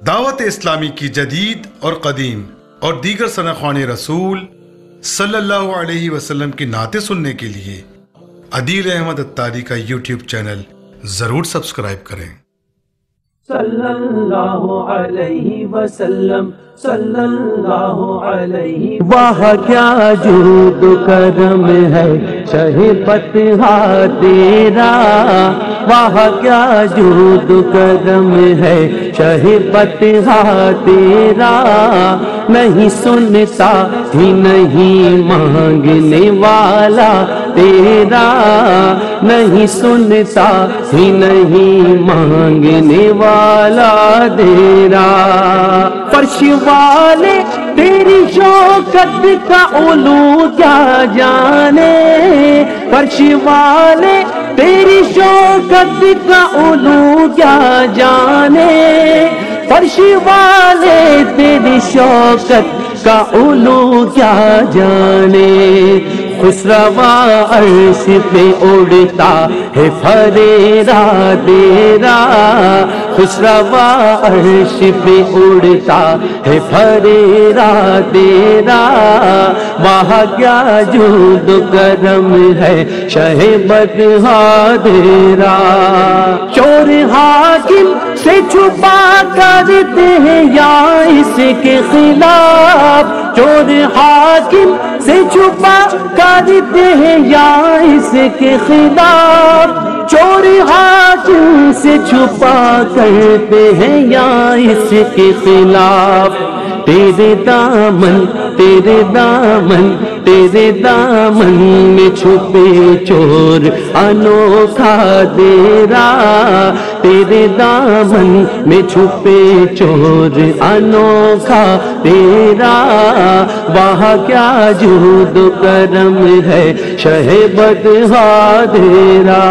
دعوت اسلامی کی جدید اور قدیم اور دیگر ثناءخوان رسول صلی اللہ علیہ وسلم کی نعتیں سننے کے لیے عدیل احمد اتاری کا یوٹیوب چینل ضرور سبسکرائب کریں۔ صلی اللہ علیہ وسلم، صلی اللہ علیہ، واہ کیا جود و کرم ہے شہ فتح تیرا، واہ کیا جود و کرم ہے شہ فتح تیرا، نہیں سنتا ہی نہیں مانگنے والا تیرا، نہیں سنتا ہی نہیں مانگنے والا تیرا، فرش والے تیری شوکت کا علو کیا جانے، فرش والے تیری شوکت کا علو کیا جانے، فرش والے تیری شوکت کا علو کیا جانے، خسروا عرش پہ اڑتا ہے پھریرا تیرا، خسروا عرش پہ اڑتا ہے پھریرا تیرا، وہاں کیا جود و کرم ہے شہ بدح تیرا، چور حاکم سے چھپا کرتے ہیں یا اس کے خلاف، چور حاکم سے چھپا کرتے ہیں یا اس کے خلاف، چور حاکم سے چھپا کرتے ہیں یا اس کے خلاف، تیرے دامن تیرے دامن تیرے دامن میں چھپے چور انوکھا تیرا، تیرے دامن میں چھپے چور انوکھا تیرا، وہاں کیا جود و کرم ہے شہ بدح تیرا،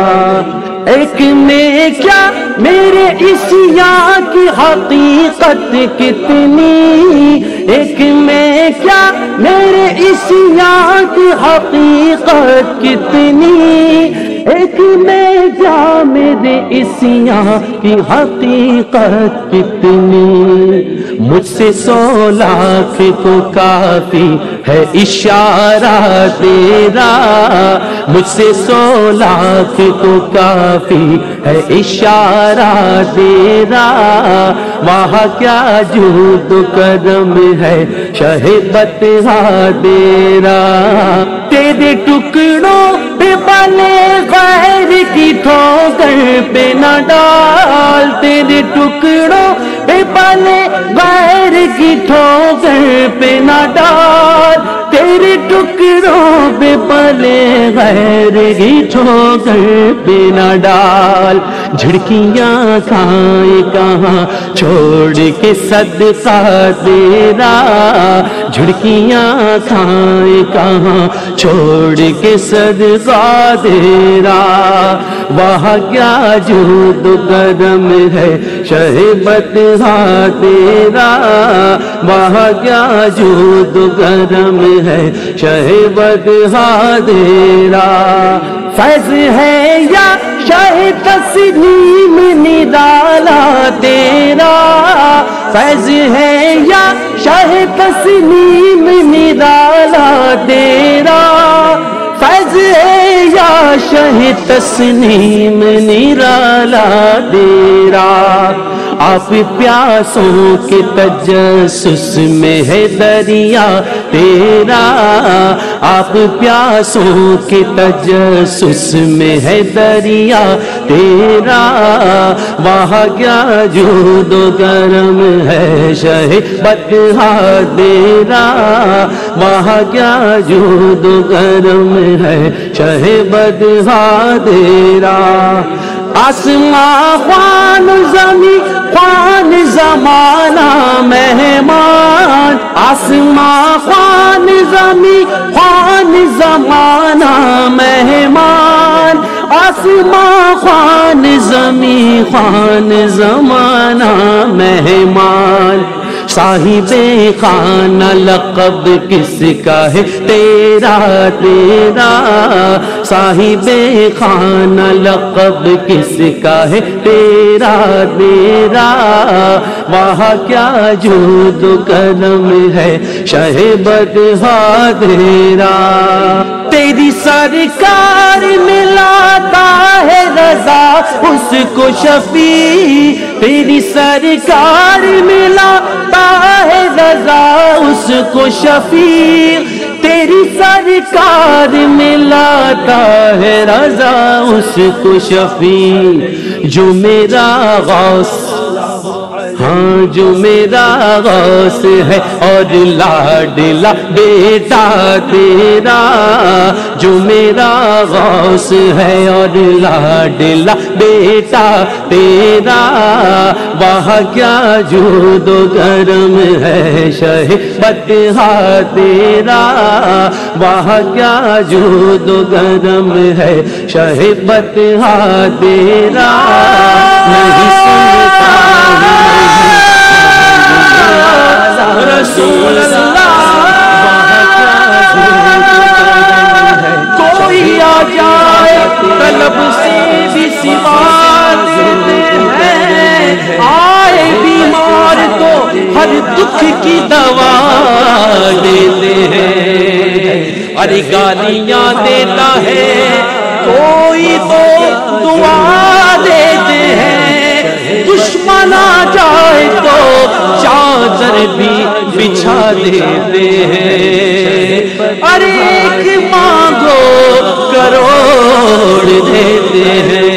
ایک میں کیا میرے عشیاء کی حقیقت کتنی، ایک میں کیا میرے عشیاء کی حقیقت کتنی، ایک میں کیا میرے عشیاء کی حقیقت کتنی، مجھ سے 100 لاکھ تو کافی ہے اشارہ تیرا، مجھ سے 100 لاکھ تو کافی ہے اشارہ تیرا، وہاں کیا جود و کرم ہے شہ بدح تیرا، تیرے ٹکڑوں پہ پلے غیر کی ٹھوکر پہ نہ ڈال، تیرے ٹکڑوں پہ پلے غیر کی ٹھوکر پہ نہ ڈال، تیرے ٹکڑوں پہ پلے غیر کی ٹھوکر پہ نہ ڈال، جھڑکیاں کھائیں کہاں چھوڑ کے صدقہ تیرا، جھڑکیاں کھائیں کہاں چھوڑ کے صدقہ تیرا، وہاں کیا جود و کرم ہے شہ بدح تیرا، وہاں کیا جود و کرم ہے شہ بدح تیرا، فیض ہے یا شہ تسلیم نرالا تیرا، فیض ہے یا شہ تسلیم نرالا تیرا، فیض ہے یا شہ تسلیم نرالا تیرا، آپ پیاسوں کے تجسس میں ہے دریا تیرا، آپ پیاسوں کے تجسس میں ہے دریا تیرا، وہاں کیا جود و کرم ہے شہ بدح تیرا، وہاں کیا جود و کرم ہے شہ بدح تیرا، آسماں خوان زمین خوان زمانہ مہمان، آسماں خوان زمین خوان زمانہ مہمان، آسماں خوان زمین خوان زمانہ مہمان، صاحبِ خانہ لقب کس کا ہے تیرا تیرا، صاحبِ خانہ لقب کس کا ہے تیرا تیرا، وہاں کیا جود و کرم ہے شہ بدحا تیرا، تیری سرکار ملاتا ہے رضا اس کو شفیع، تیری سرکار ملاتا ہے رضا اس کو شفیع، تیری سرکار ملاتا ہے رضا اس کو شفیع، جو میرا غوث، ہاں جو میرا غوث ہے اور لاڈلا بیٹا تیرا، جو میرا غوث ہے اور لاڈلا بیٹا تیرا، وہاں کیا جود و کرم ہے شہ بدحا تیرا، وہاں کیا جود و کرم ہے شہ بدحا تیرا، نہیں سنتا رسول اللہ، کوئی آ جائے طلب سے بھی سوا دیتے ہیں، آئے بیمار تو ہر دکھ کی دوا دیتے ہیں، ارے گالیاں دیتا ہے کوئی تو دعا دیتے ہیں، دشمن آ جائے تو چادر بھی بچھا دیتے ہیں، ارے ایک مانگو کروڑ دیتے ہیں،